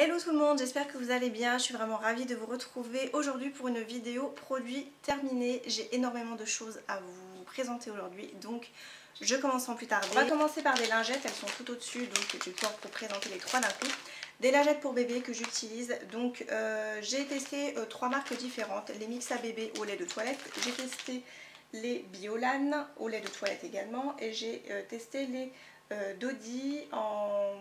Hello tout le monde, j'espère que vous allez bien, je suis vraiment ravie de vous retrouver aujourd'hui pour une vidéo produit terminée. J'ai énormément de choses à vous présenter aujourd'hui, donc je commence sans plus tarder. On va commencer par des lingettes, elles sont tout au-dessus, donc je vais pouvoir vous présenter les trois d'un coup. Des lingettes pour bébé que j'utilise, donc j'ai testé trois marques différentes, les Mixa bébé au lait de toilette, j'ai testé les Biolan au lait de toilette également, et j'ai testé les Dodi en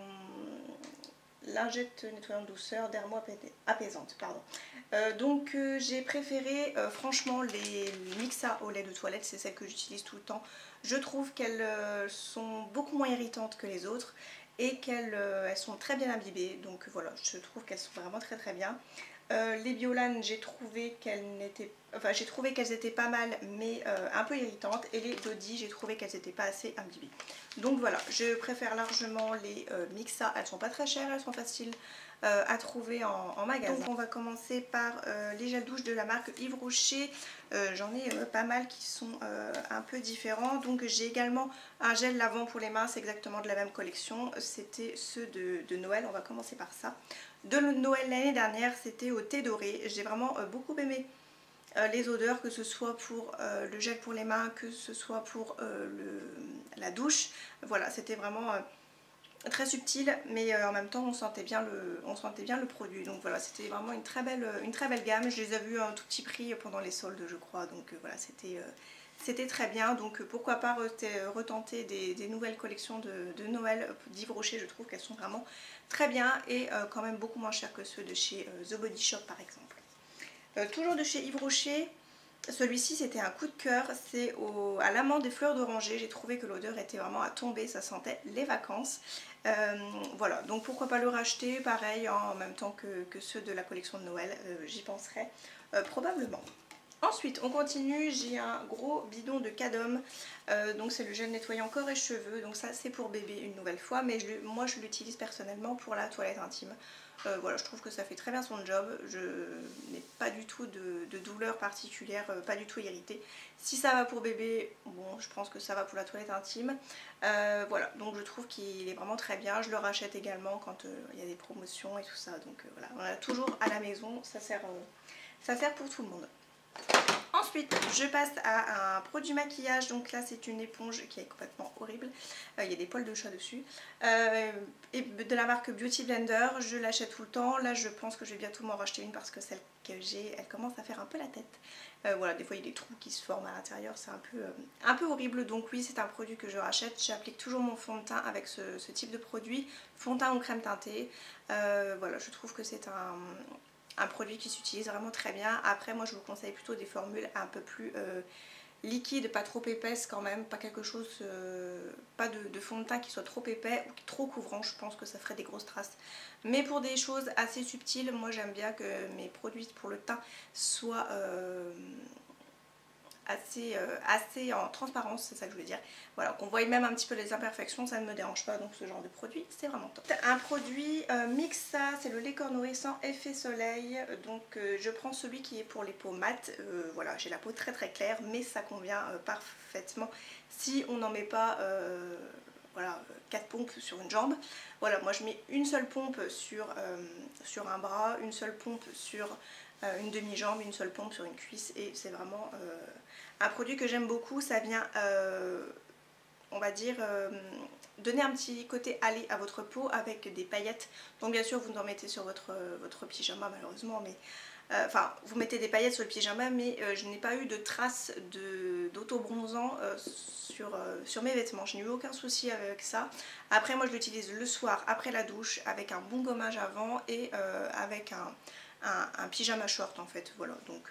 lingette nettoyante douceur dermo apaisante, pardon. Donc j'ai préféré franchement les Mixa au lait de toilette, c'est celles que j'utilise tout le temps. Je trouve qu'elles sont beaucoup moins irritantes que les autres et qu'elles elles sont très bien imbibées, donc voilà, je trouve qu'elles sont vraiment très bien. Les Biolan, j'ai trouvé qu'elles étaient pas mal mais un peu irritantes, et les Dodi, j'ai trouvé qu'elles n'étaient pas assez imbibées. Donc voilà, je préfère largement les Mixa, elles sont pas très chères, elles sont faciles à trouver en magasin. Donc on va commencer par les gels douche de la marque Yves Rocher. J'en ai pas mal qui sont un peu différents. Donc j'ai également un gel lavant pour les mains, c'est exactement de la même collection, c'était ceux de Noël, on va commencer par ça. De Noël l'année dernière, c'était au thé doré. J'ai vraiment beaucoup aimé les odeurs, que ce soit pour le gel pour les mains, que ce soit pour la douche. Voilà, c'était vraiment très subtil, mais en même temps on sentait bien le produit. Donc voilà, c'était vraiment une très belle gamme. Je les ai vus à un tout petit prix pendant les soldes, je crois. Donc voilà, c'était très bien. Donc pourquoi pas retenter des nouvelles collections de Noël d'Yves Rocher. Je trouve qu'elles sont vraiment très bien et quand même beaucoup moins chères que ceux de chez The Body Shop par exemple. Toujours de chez Yves Rocher, celui-ci c'était un coup de cœur, c'est à l'amande des fleurs d'oranger. J'ai trouvé que l'odeur était vraiment à tomber, ça sentait les vacances. Voilà, donc pourquoi pas le racheter, pareil, en même temps que ceux de la collection de Noël, j'y penserai probablement. Ensuite on continue, j'ai un gros bidon de Cadom, donc c'est le gel nettoyant corps et cheveux, donc ça c'est pour bébé une nouvelle fois, mais moi je l'utilise personnellement pour la toilette intime. Voilà, je trouve que ça fait très bien son job, je n'ai pas du tout de douleur particulière, pas du tout irritée. Si ça va pour bébé, bon je pense que ça va pour la toilette intime. Voilà, donc je trouve qu'il est vraiment très bien, je le rachète également quand il y a des promotions et tout ça, donc voilà, on a toujours à la maison, ça sert pour tout le monde. Ensuite je passe à un produit maquillage, donc là c'est une éponge qui est complètement horrible, il y a des poils de chat dessus, et de la marque Beauty Blender. Je l'achète tout le temps, là je pense que je vais bientôt m'en racheter une parce que celle que j'ai elle commence à faire un peu la tête. Voilà, des fois il y a des trous qui se forment à l'intérieur, c'est un peu horrible, donc oui c'est un produit que je rachète. J'applique toujours mon fond de teint avec ce type de produit, fond de teint ou crème teintée. Voilà, je trouve que c'est un produit qui s'utilise vraiment très bien. Après moi je vous conseille plutôt des formules un peu plus liquides, pas trop épaisses quand même, pas quelque chose, pas de fond de teint qui soit trop épais ou trop couvrant, je pense que ça ferait des grosses traces. Mais pour des choses assez subtiles, moi j'aime bien que mes produits pour le teint soient assez en transparence, c'est ça que je veux dire. Voilà, qu'on voit même un petit peu les imperfections, ça ne me dérange pas, donc ce genre de produit c'est vraiment top. Un produit Mixa, c'est le lait corps nourrissant effet soleil, donc je prends celui qui est pour les peaux mates. Voilà, j'ai la peau très claire, mais ça convient parfaitement si on n'en met pas voilà, 4 pompes sur une jambe. Voilà, moi je mets une seule pompe sur un bras, une seule pompe sur une demi-jambe, une seule pompe sur une cuisse, et c'est vraiment un produit que j'aime beaucoup. Ça vient on va dire donner un petit côté allé à votre peau avec des paillettes. Donc bien sûr vous en mettez sur votre pyjama malheureusement, mais enfin vous mettez des paillettes sur le pyjama, mais je n'ai pas eu de traces d'auto-bronzant sur mes vêtements. Je n'ai eu aucun souci avec ça. Après moi je l'utilise le soir après la douche avec un bon gommage avant et avec un pyjama short en fait. Voilà, donc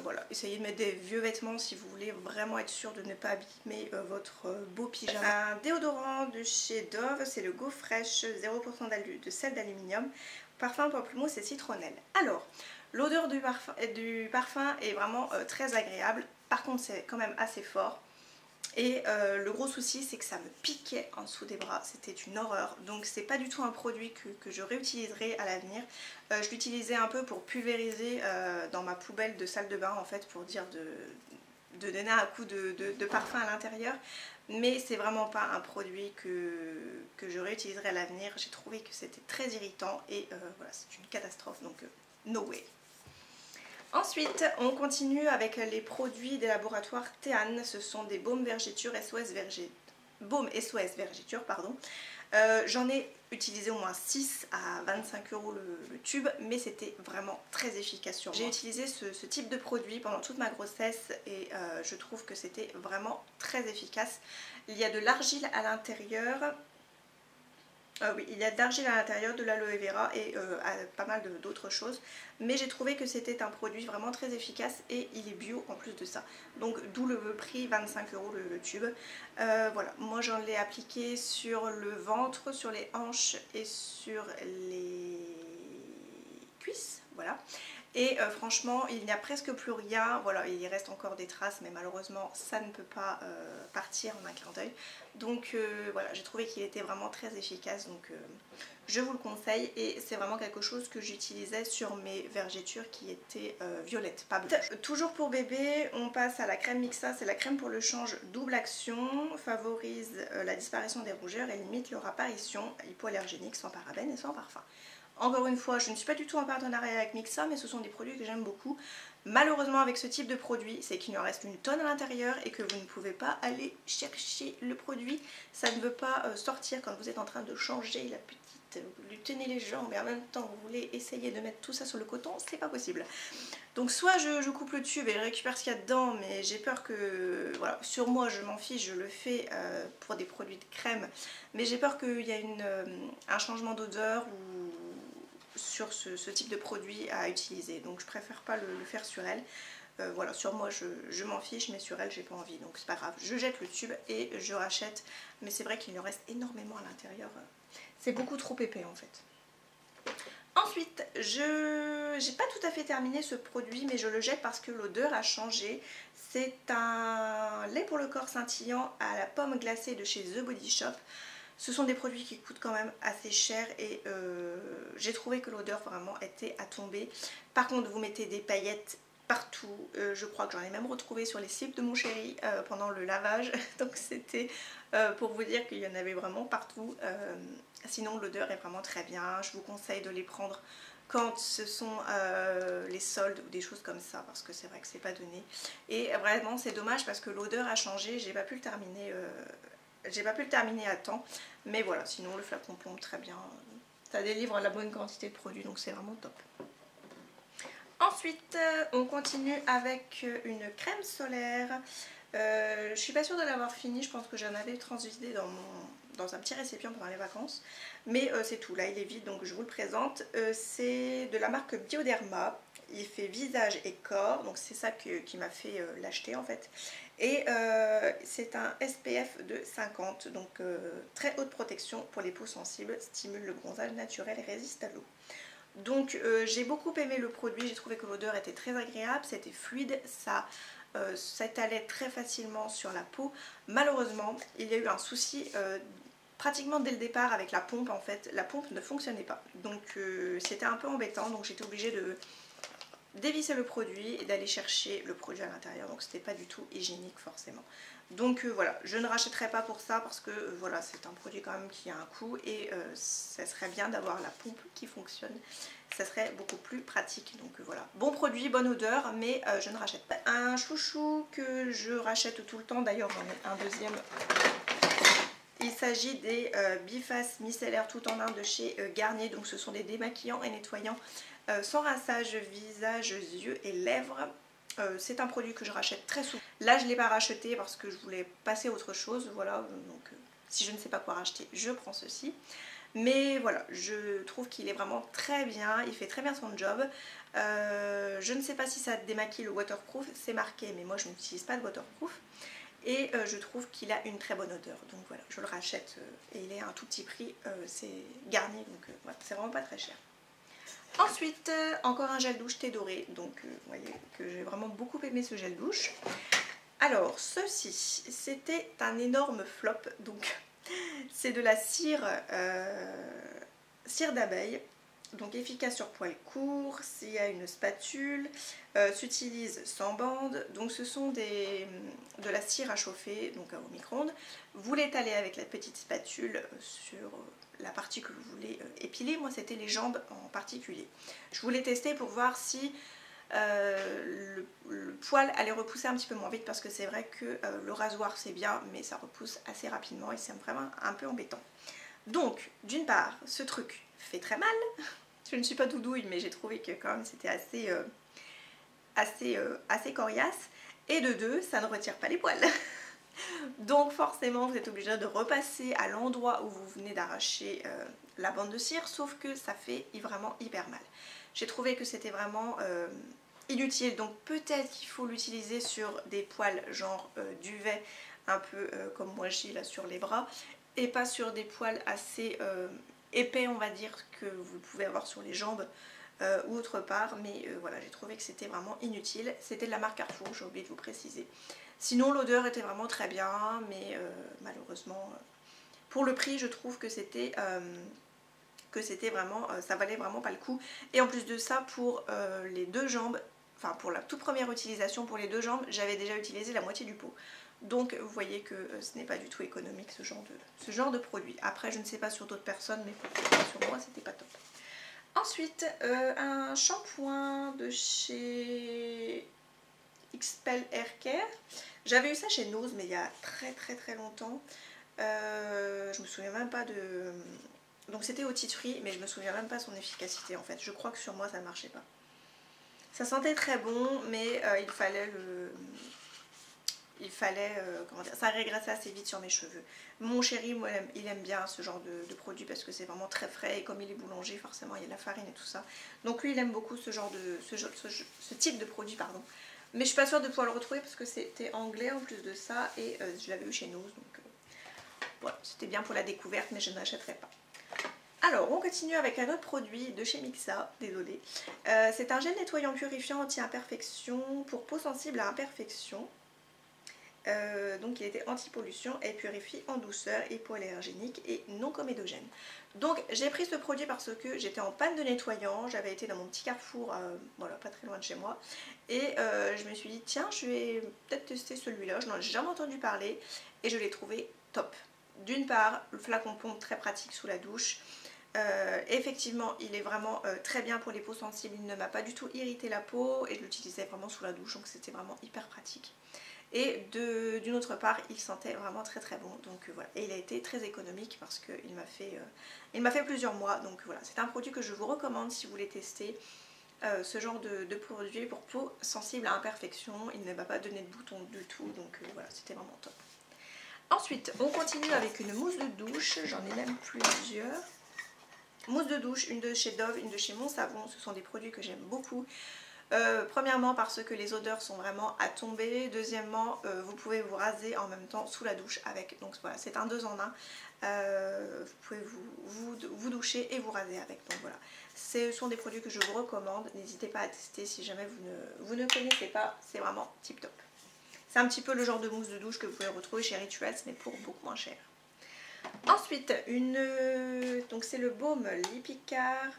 voilà, essayez de mettre des vieux vêtements si vous voulez vraiment être sûr de ne pas abîmer votre beau pyjama. Un déodorant de chez Dove, c'est le Go Fresh, 0% de sel d'aluminium, parfum pamplemousse et citronnelle. Alors, l'odeur du parfum est vraiment très agréable, par contre c'est quand même assez fort. Et le gros souci c'est que ça me piquait en dessous des bras, c'était une horreur. Donc c'est pas du tout un produit que je réutiliserai à l'avenir. Je l'utilisais un peu pour pulvériser dans ma poubelle de salle de bain en fait, pour dire de donner un coup de parfum à l'intérieur, mais c'est vraiment pas un produit que je réutiliserai à l'avenir. J'ai trouvé que c'était très irritant et voilà, c'est une catastrophe, donc no way. Ensuite, on continue avec les produits des laboratoires Théane. Ce sont des baumes vergéture SOS baume SOS vergéture, pardon. J'en ai utilisé au moins 6 à 25 € le tube, mais c'était vraiment très efficace sur moi. J'ai utilisé ce type de produit pendant toute ma grossesse et je trouve que c'était vraiment très efficace. Il y a de l'argile à l'intérieur. Oui, il y a de l'argile à l'intérieur, de l'aloe vera et pas mal d'autres choses. Mais j'ai trouvé que c'était un produit vraiment très efficace et il est bio en plus de ça. Donc d'où le prix 25 € le tube. Voilà, moi j'en l'ai appliqué sur le ventre, sur les hanches et sur les cuisses. Voilà. Et franchement, il n'y a presque plus rien. Voilà, il y reste encore des traces, mais malheureusement, ça ne peut pas partir en un clin d'œil. Donc voilà, j'ai trouvé qu'il était vraiment très efficace. Donc je vous le conseille. Et c'est vraiment quelque chose que j'utilisais sur mes vergetures qui étaient violettes, pas blanches. Toujours pour bébé, on passe à la crème Mixa. C'est la crème pour le change double action. Favorise la disparition des rougeurs et limite leur apparition, hypoallergénique, sans parabènes et sans parfum. Encore une fois, je ne suis pas du tout en partenariat avec Mixa, mais ce sont des produits que j'aime beaucoup. Malheureusement, avec ce type de produit, c'est qu'il en reste une tonne à l'intérieur et que vous ne pouvez pas aller chercher le produit. Ça ne veut pas sortir quand vous êtes en train de changer la petite, vous lui tenez les jambes et en même temps vous voulez essayer de mettre tout ça sur le coton, c'est pas possible. Donc soit je coupe le tube et je récupère ce qu'il y a dedans, mais j'ai peur que, voilà, sur moi je m'en fiche, je le fais pour des produits de crème, mais j'ai peur qu'il y ait un changement d'odeur ou sur ce type de produit à utiliser, donc je préfère pas le faire sur elle. Voilà, sur moi je m'en fiche, mais sur elle j'ai pas envie, donc c'est pas grave, je jette le tube et je rachète, mais c'est vrai qu'il en reste énormément à l'intérieur, c'est beaucoup trop épais en fait. Ensuite, je n'ai pas tout à fait terminé ce produit, mais je le jette parce que l'odeur a changé. C'est un lait pour le corps scintillant à la pomme glacée de chez The Body Shop. Ce sont des produits qui coûtent quand même assez cher et j'ai trouvé que l'odeur vraiment était à tomber. Par contre, vous mettez des paillettes partout. Je crois que j'en ai même retrouvé sur les slips de mon chéri pendant le lavage. Donc c'était pour vous dire qu'il y en avait vraiment partout. Sinon l'odeur est vraiment très bien. Je vous conseille de les prendre quand ce sont les soldes ou des choses comme ça, parce que c'est vrai que c'est pas donné. Et vraiment c'est dommage parce que l'odeur a changé. J'ai pas pu le terminer. J'ai pas pu le terminer à temps, mais voilà, sinon le flacon pompe très bien. Ça délivre la bonne quantité de produits, donc c'est vraiment top. Ensuite, on continue avec une crème solaire. Je suis pas sûre de l'avoir fini, je pense que j'en avais transvisé dans un petit récipient pendant les vacances. Mais c'est tout, là il est vide, donc je vous le présente. C'est de la marque Bioderma. Il fait visage et corps, donc c'est ça qui m'a fait l'acheter en fait. Et c'est un SPF de 50, donc très haute protection pour les peaux sensibles, stimule le bronzage naturel et résiste à l'eau. Donc j'ai beaucoup aimé le produit, j'ai trouvé que l'odeur était très agréable, c'était fluide, ça s'étalait très facilement sur la peau. Malheureusement, il y a eu un souci pratiquement dès le départ avec la pompe en fait. La pompe ne fonctionnait pas, donc c'était un peu embêtant, donc j'étais obligée de dévisser le produit et d'aller chercher le produit à l'intérieur, donc c'était pas du tout hygiénique forcément. Donc voilà, je ne rachèterai pas pour ça parce que voilà, c'est un produit quand même qui a un coût et ça serait bien d'avoir la pompe qui fonctionne, ça serait beaucoup plus pratique. Donc voilà, bon produit, bonne odeur, mais je ne rachète pas. Un chouchou que je rachète tout le temps, d'ailleurs j'en ai un deuxième. Il s'agit des Biface micellaires tout en un de chez Garnier, donc ce sont des démaquillants et nettoyants sans rinçage visage, yeux et lèvres. C'est un produit que je rachète très souvent. Là je ne l'ai pas racheté parce que je voulais passer à autre chose, voilà, donc si je ne sais pas quoi racheter, je prends ceci. Mais voilà, je trouve qu'il est vraiment très bien, il fait très bien son job. Je ne sais pas si ça démaquille le waterproof, c'est marqué, mais moi je n'utilise pas de waterproof. Et je trouve qu'il a une très bonne odeur, donc voilà, je le rachète et il est à un tout petit prix, c'est Garnier, donc voilà, c'est vraiment pas très cher. Ensuite, encore un gel douche thé doré, donc vous voyez que j'ai vraiment beaucoup aimé ce gel douche. Alors, ceci, c'était un énorme flop, donc c'est de la cire d'abeille. Donc efficace sur poil court, s'il y a une spatule, s'utilise sans bande. Donc ce sont de la cire à chauffer, donc au micro-ondes. Vous l'étalez avec la petite spatule sur la partie que vous voulez épiler. Moi c'était les jambes en particulier. Je voulais tester pour voir si le poil allait repousser un petit peu moins vite, parce que c'est vrai que le rasoir c'est bien, mais ça repousse assez rapidement et c'est vraiment un peu embêtant. Donc d'une part, ce truc fait très mal. Je ne suis pas doudouille, mais j'ai trouvé que quand même c'était assez coriace. Et de deux, ça ne retire pas les poils. Donc forcément, vous êtes obligé de repasser à l'endroit où vous venez d'arracher la bande de cire, sauf que ça fait vraiment hyper mal. J'ai trouvé que c'était vraiment inutile, donc peut-être qu'il faut l'utiliser sur des poils genre duvet, un peu comme moi j'ai là sur les bras, et pas sur des poils assez épais, on va dire, que vous pouvez avoir sur les jambes ou autre part. Mais voilà, j'ai trouvé que c'était vraiment inutile. C'était de la marque Carrefour, j'ai oublié de vous préciser. Sinon l'odeur était vraiment très bien, mais malheureusement pour le prix je trouve que c'était vraiment, ça valait vraiment pas le coup. Et en plus de ça, pour les deux jambes, enfin pour la toute première utilisation pour les deux jambes, j'avais déjà utilisé la moitié du pot. Donc vous voyez que ce n'est pas du tout économique ce genre de produit. Après je ne sais pas sur d'autres personnes, mais sur moi c'était pas top. Ensuite un shampoing de chez Expel Hair Care. J'avais eu ça chez Nose, mais il y a très longtemps. Je me souviens même pas de... Donc c'était au tea tree, mais je me souviens même pas son efficacité en fait. Je crois que sur moi ça ne marchait pas. Ça sentait très bon, mais comment dire, ça régressait assez vite sur mes cheveux. Mon chéri, moi, il aime bien ce genre de produit parce que c'est vraiment très frais, et comme il est boulanger, forcément il y a de la farine et tout ça. Donc lui il aime beaucoup ce type de produit, pardon. Mais je suis pas sûre de pouvoir le retrouver parce que c'était anglais en plus de ça, et je l'avais eu chez Nose, donc voilà, c'était bien pour la découverte, mais je ne l'achèterai pas. Alors on continue avec un autre produit de chez Mixa, désolé. C'est un gel nettoyant purifiant anti-imperfection pour peau sensible à imperfection. Donc il était anti-pollution et purifie en douceur, hypoallergénique et non comédogène. Donc j'ai pris ce produit parce que j'étais en panne de nettoyant, j'avais été dans mon petit Carrefour, voilà, pas très loin de chez moi, et je me suis dit tiens, je vais peut-être tester celui-là, je n'en ai jamais entendu parler et je l'ai trouvé top. D'une part, le flacon pompe très pratique sous la douche. Effectivement il est vraiment très bien pour les peaux sensibles, il ne m'a pas du tout irrité la peau et je l'utilisais vraiment sous la douche, donc c'était vraiment hyper pratique. Et d'une autre part il sentait vraiment très bon, donc voilà. Et il a été très économique parce qu'il m'a fait plusieurs mois, donc voilà, c'est un produit que je vous recommande si vous voulez tester ce genre de produit pour peau sensible à imperfection. Il ne m'a pas donné de boutons du tout, donc voilà, c'était vraiment top. Ensuite on continue avec une mousse de douche, j'en ai même plusieurs. Mousse de douche, une de chez Dove, une de chez Mon Savon, ce sont des produits que j'aime beaucoup. Premièrement parce que les odeurs sont vraiment à tomber. Deuxièmement, vous pouvez vous raser en même temps sous la douche avec. Donc voilà, c'est un 2 en 1. Vous pouvez vous doucher et vous raser avec. Donc voilà, ce sont des produits que je vous recommande. N'hésitez pas à tester si jamais vous ne connaissez pas. C'est vraiment tip top. C'est un petit peu le genre de mousse de douche que vous pouvez retrouver chez Rituals, mais pour beaucoup moins cher. Ensuite, donc c'est le baume Lipicard.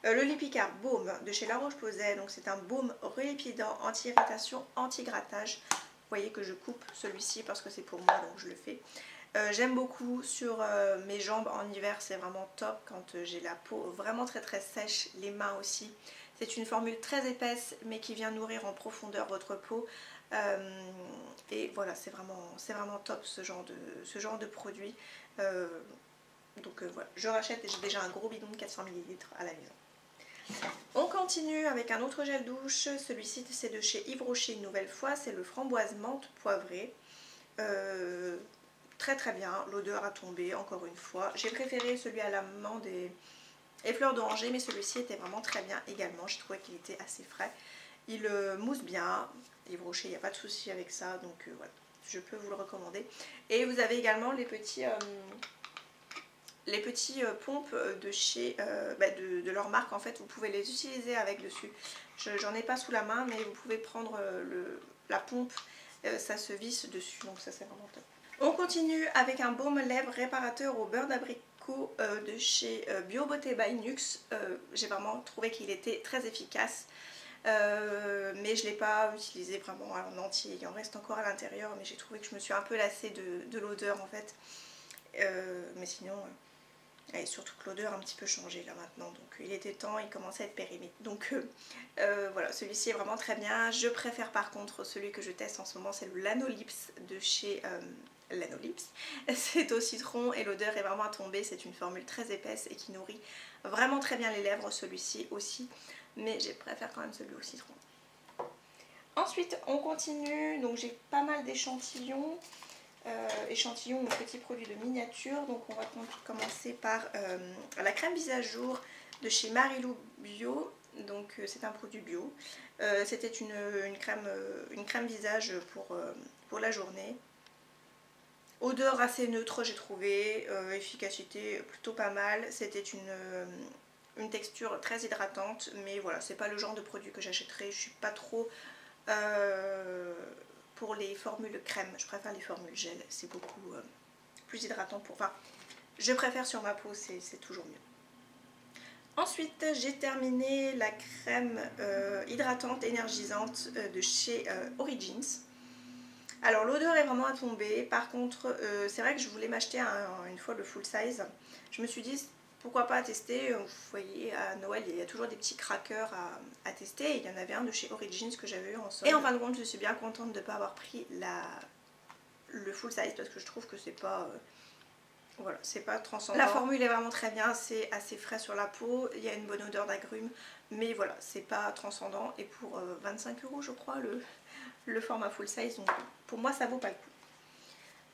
Le Lipicard Baume de chez La Roche-Posay. Donc c'est un baume relipidant, anti-irritation, anti-grattage. Vous voyez que je coupe celui-ci parce que c'est pour moi, donc je le fais. J'aime beaucoup sur mes jambes en hiver, c'est vraiment top quand j'ai la peau vraiment très sèche, les mains aussi. C'est une formule très épaisse mais qui vient nourrir en profondeur votre peau. Et voilà, c'est vraiment top ce genre de produit. Donc voilà, je rachète et j'ai déjà un gros bidon de 400 ml à la maison. On continue avec un autre gel douche. Celui-ci c'est de chez Yves Rocher une nouvelle fois. C'est le framboise menthe poivrée. Très bien, l'odeur a tombé encore une fois. J'ai préféré celui à l'amande et fleurs d'oranger, mais celui-ci était vraiment très bien également. J'ai trouvé qu'il était assez frais. Il mousse bien. Yves Rocher, il n'y a pas de souci avec ça, donc voilà, je peux vous le recommander. Et vous avez également les petits pompes de chez de leur marque. En fait vous pouvez les utiliser avec dessus. J'en ai pas sous la main, mais vous pouvez prendre la pompe, ça se visse dessus, donc ça c'est vraiment top. On continue avec un baume lèvres réparateur au beurre d'abricot. Coco de chez Bio Beauté by Nuxe. J'ai vraiment trouvé qu'il était très efficace. Mais je ne l'ai pas utilisé vraiment en entier, il en reste encore à l'intérieur, mais j'ai trouvé que je me suis un peu lassée de l'odeur en fait. Mais sinon, et surtout que l'odeur a un petit peu changé là maintenant, donc il était temps, il commençait à être périmé. Donc voilà, celui-ci est vraiment très bien. Je préfère par contre celui que je teste en ce moment, c'est le Lanolips de chez Lanolips. C'est au citron et l'odeur est vraiment à tomber, c'est une formule très épaisse et qui nourrit vraiment très bien les lèvres, celui-ci aussi. Mais je préfère quand même celui au citron. Ensuite on continue, donc j'ai pas mal d'échantillons. Échantillons ou petits produits de miniature. Donc on va commencer par la crème visage jour de chez Marilou Bio. Donc c'est un produit bio. C'était une crème visage pour la journée. Odeur assez neutre j'ai trouvé, efficacité plutôt pas mal. C'était une texture très hydratante, mais voilà, c'est pas le genre de produit que j'achèterais. Je suis pas trop pour les formules crème, je préfère les formules gel, c'est beaucoup plus hydratant pour... Enfin, je préfère sur ma peau, c'est toujours mieux. Ensuite, j'ai terminé la crème hydratante énergisante de chez Origins. Alors l'odeur est vraiment à tomber, par contre c'est vrai que je voulais m'acheter une fois le full size. Je me suis dit pourquoi pas tester, vous voyez à Noël il y a toujours des petits crackers à tester, et il y en avait un de chez Origins que j'avais eu en solde. Et en fin de compte je suis bien contente de ne pas avoir pris le full size parce que je trouve que c'est pas... voilà, c'est pas transcendant. La formule est vraiment très bien, c'est assez frais sur la peau, il y a une bonne odeur d'agrumes, mais voilà, c'est pas transcendant. Et pour 25 € je crois le format full size, donc pour moi ça vaut pas le coup.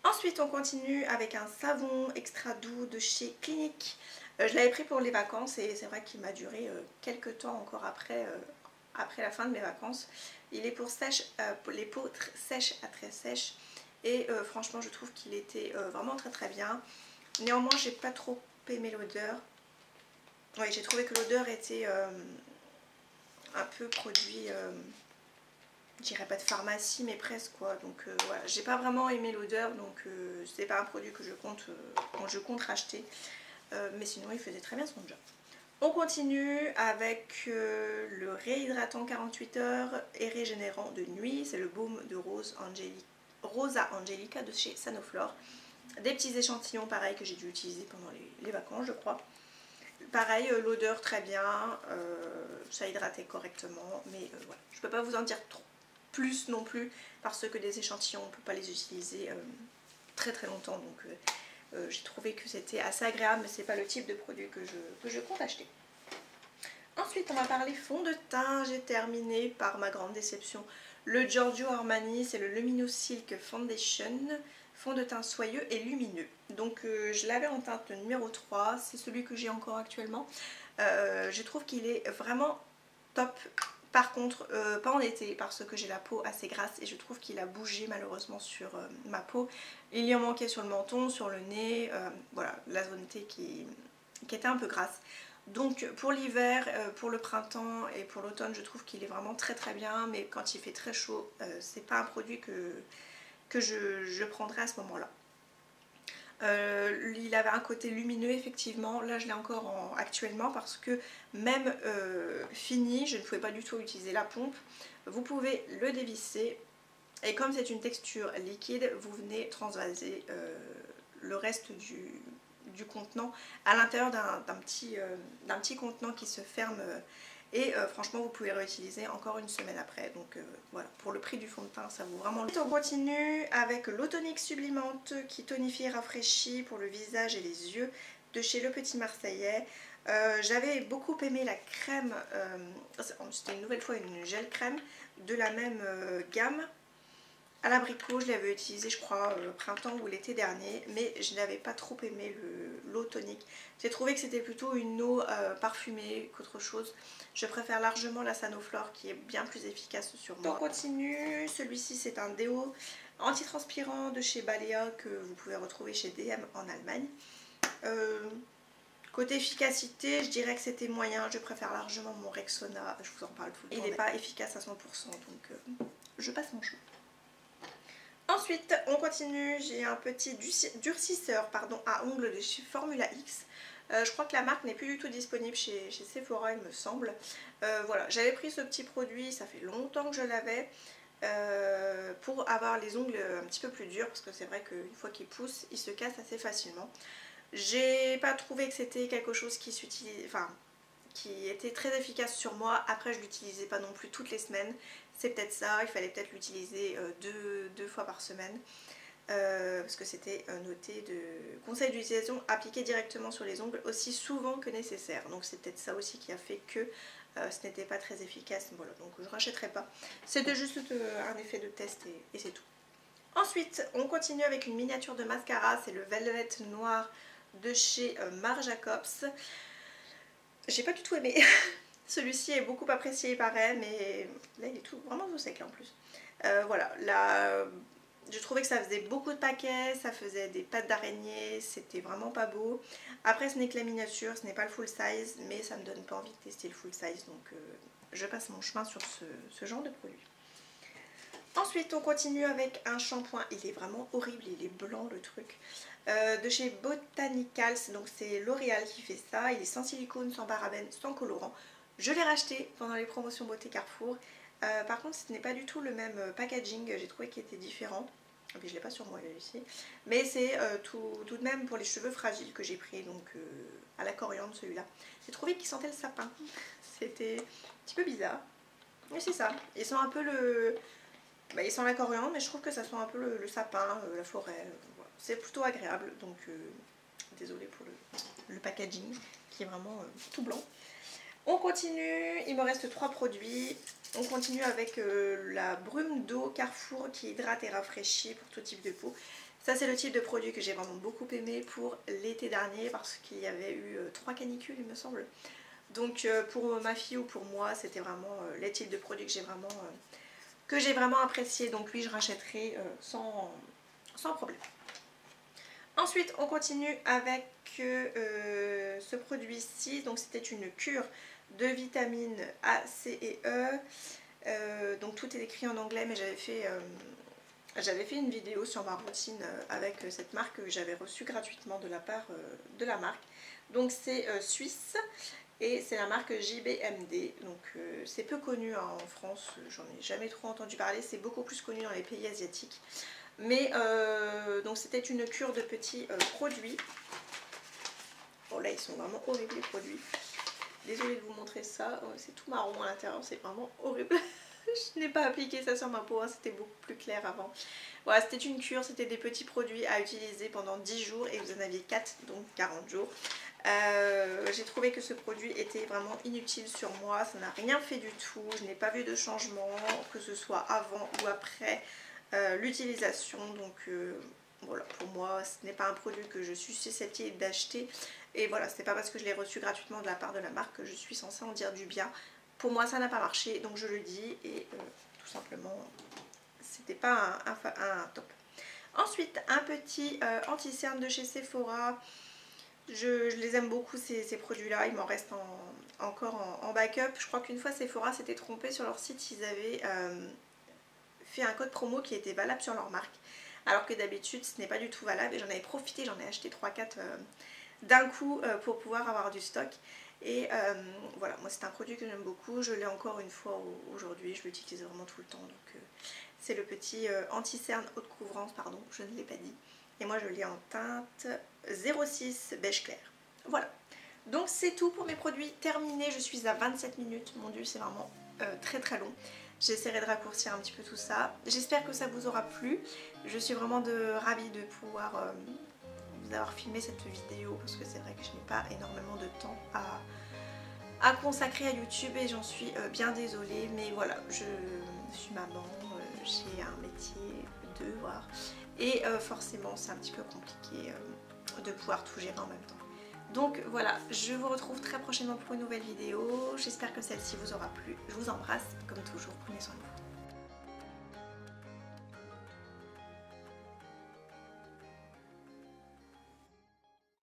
Ensuite on continue avec un savon extra doux de chez Clinique. Je l'avais pris pour les vacances et c'est vrai qu'il m'a duré quelques temps encore après la fin de mes vacances. Il est pour les peaux sèches à très sèches et franchement je trouve qu'il était vraiment très très bien. Néanmoins j'ai pas trop aimé l'odeur. Oui, j'ai trouvé que l'odeur était un peu produit... je dirais pas de pharmacie mais presque quoi, donc voilà, j'ai pas vraiment aimé l'odeur, donc c'est pas un produit que je compte racheter, mais sinon il faisait très bien son job. On continue avec le réhydratant 48 heures et régénérant de nuit, c'est le baume de Rosa Angelica de chez Sanoflore. Des petits échantillons pareil que j'ai dû utiliser pendant les vacances je crois. Pareil, l'odeur très bien, ça hydratait correctement, mais voilà, je peux pas vous en dire trop plus non plus parce que des échantillons on ne peut pas les utiliser très très longtemps, donc j'ai trouvé que c'était assez agréable, mais c'est pas le type de produit que je compte acheter. Ensuite on va parler fond de teint. J'ai terminé par ma grande déception le Giorgio Armani, c'est le Luminous Silk Foundation, fond de teint soyeux et lumineux. Donc je l'avais en teinte numéro 3, c'est celui que j'ai encore actuellement. Je trouve qu'il est vraiment top. Par contre, pas en été parce que j'ai la peau assez grasse et je trouve qu'il a bougé malheureusement sur ma peau. Il y en manquait sur le menton, sur le nez, voilà, la zone T qui était un peu grasse. Donc pour l'hiver, pour le printemps et pour l'automne, je trouve qu'il est vraiment très très bien, mais quand il fait très chaud, c'est pas un produit que je prendrai à ce moment-là. Il avait un côté lumineux effectivement, là je l'ai encore actuellement parce que même fini, je ne pouvais pas du tout utiliser la pompe. Vous pouvez le dévisser et comme c'est une texture liquide, vous venez transvaser le reste du contenant à l'intérieur d'un petit contenant qui se ferme et franchement vous pouvez le réutiliser encore une semaine après, donc voilà, pour le prix du fond de teint ça vaut vraiment le coup. On continue avec l'eau tonique sublimante qui tonifie et rafraîchit pour le visage et les yeux de chez Le Petit Marseillais. J'avais beaucoup aimé la crème, c'était une nouvelle fois une gel crème de la même gamme à l'abricot. Je l'avais utilisé je crois printemps ou l'été dernier, mais je n'avais pas trop aimé l'eau tonique. J'ai trouvé que c'était plutôt une eau parfumée qu'autre chose. Je préfère largement la Sanoflore qui est bien plus efficace sur moi. On continue, celui-ci c'est un déo antitranspirant de chez Balea que vous pouvez retrouver chez DM en Allemagne. Côté efficacité, je dirais que c'était moyen, je préfère largement mon Rexona, je vous en parle tout le temps. Il n'est pas efficace à 100%, donc je passe mon choix. Ensuite, on continue, j'ai un petit durcisseur à ongles de chez Formula X. Je crois que la marque n'est plus du tout disponible chez Sephora, il me semble. Voilà, j'avais pris ce petit produit, ça fait longtemps que je l'avais, pour avoir les ongles un petit peu plus durs, parce que c'est vrai qu'une fois qu'ils poussent, ils se cassent assez facilement. J'ai pas trouvé que c'était quelque chose qui s'utilise, enfin, qui était très efficace sur moi. Après, je l'utilisais pas non plus toutes les semaines, c'est peut-être ça, il fallait peut-être l'utiliser deux fois par semaine. Parce que c'était noté de conseil d'utilisation appliqué directement sur les ongles aussi souvent que nécessaire. Donc c'est peut-être ça aussi qui a fait que ce n'était pas très efficace. Voilà, donc je ne rachèterai pas. C'était juste un effet de test et c'est tout. Ensuite, on continue avec une miniature de mascara. C'est le Velvet Noir de chez Marc Jacobs. J'ai pas du tout aimé. Celui-ci est beaucoup apprécié par elle, mais là il est vraiment tout sec là en plus. Voilà, là... Je trouvais que ça faisait beaucoup de paquets, ça faisait des pattes d'araignée, c'était vraiment pas beau. Après ce n'est que la miniature, ce n'est pas le full size, mais ça me donne pas envie de tester le full size, donc je passe mon chemin sur ce genre de produit. Ensuite on continue avec un shampoing, il est vraiment horrible, il est blanc le truc. De chez Botanicals, donc c'est L'Oréal qui fait ça, il est sans silicone, sans parabènes, sans colorant. Je l'ai racheté pendant les promotions Beauté Carrefour. Par contre ce n'est pas du tout le même packaging, j'ai trouvé qu'il était différent. Et puis je l'ai pas sur moi ici. Mais c'est tout de même pour les cheveux fragiles que j'ai pris, donc à la coriandre celui-là. J'ai trouvé qu'il sentait le sapin. C'était un petit peu bizarre. Mais c'est ça. Ils sont un peu le... Bah, ils sont la coriandre, mais je trouve que ça sent un peu le sapin, la forêt. Voilà. C'est plutôt agréable, donc désolée pour le packaging qui est vraiment tout blanc. On continue, il me reste 3 produits. On continue avec la brume d'eau Carrefour qui hydrate et rafraîchit pour tout type de peau. Ça c'est le type de produit que j'ai vraiment beaucoup aimé pour l'été dernier parce qu'il y avait eu 3 canicules il me semble. Donc pour ma fille ou pour moi c'était vraiment les types de produits que j'ai vraiment apprécié. Donc lui je rachèterai sans problème. Ensuite on continue avec ce produit-ci. Donc c'était une cure de vitamines A, C et E. Donc tout est écrit en anglais, mais j'avais fait une vidéo sur ma routine avec cette marque que j'avais reçue gratuitement de la part de la marque. Donc c'est suisse et c'est la marque JBMD. Donc c'est peu connu en France, j'en ai jamais trop entendu parler, c'est beaucoup plus connu dans les pays asiatiques. Mais donc c'était une cure de petits produits. Bon là ils sont vraiment horribles les produits. Désolée de vous montrer ça, c'est tout marron à l'intérieur, c'est vraiment horrible. Je n'ai pas appliqué ça sur ma peau, hein, c'était beaucoup plus clair avant. Voilà, c'était une cure, c'était des petits produits à utiliser pendant 10 jours et vous en aviez 4, donc 40 jours. J'ai trouvé que ce produit était vraiment inutile sur moi, ça n'a rien fait du tout, je n'ai pas vu de changement, que ce soit avant ou après l'utilisation. Donc voilà, pour moi ce n'est pas un produit que je suis susceptible d'acheter. Et voilà, c'est pas parce que je l'ai reçu gratuitement de la part de la marque que je suis censée en dire du bien. Pour moi ça n'a pas marché, donc je le dis et tout simplement c'était pas un top. Ensuite un petit anti-cerne de chez Sephora. Je les aime beaucoup ces produits là, il m'en reste encore en backup. Je crois qu'une fois Sephora s'était trompé sur leur site, ils avaient fait un code promo qui était valable sur leur marque. Alors que d'habitude ce n'est pas du tout valable et j'en avais profité, j'en ai acheté 3-4 d'un coup pour pouvoir avoir du stock. Et voilà, moi c'est un produit que j'aime beaucoup, je l'ai encore une fois aujourd'hui, je l'utilise vraiment tout le temps. Donc c'est le petit anti-cerne haute couvrance, pardon, je ne l'ai pas dit. Et moi je l'ai en teinte 06 beige clair. Voilà, donc c'est tout pour mes produits terminés, je suis à 27 minutes, mon dieu c'est vraiment très très long. J'essaierai de raccourcir un petit peu tout ça. J'espère que ça vous aura plu, je suis vraiment ravie de pouvoir vous avoir filmé cette vidéo parce que c'est vrai que je n'ai pas énormément de temps à consacrer à YouTube et j'en suis bien désolée, mais voilà, je suis maman, j'ai un métier, 2 voire, et forcément c'est un petit peu compliqué de pouvoir tout gérer en même temps. Donc voilà, je vous retrouve très prochainement pour une nouvelle vidéo, j'espère que celle-ci vous aura plu, je vous embrasse, comme toujours, prenez soin de vous.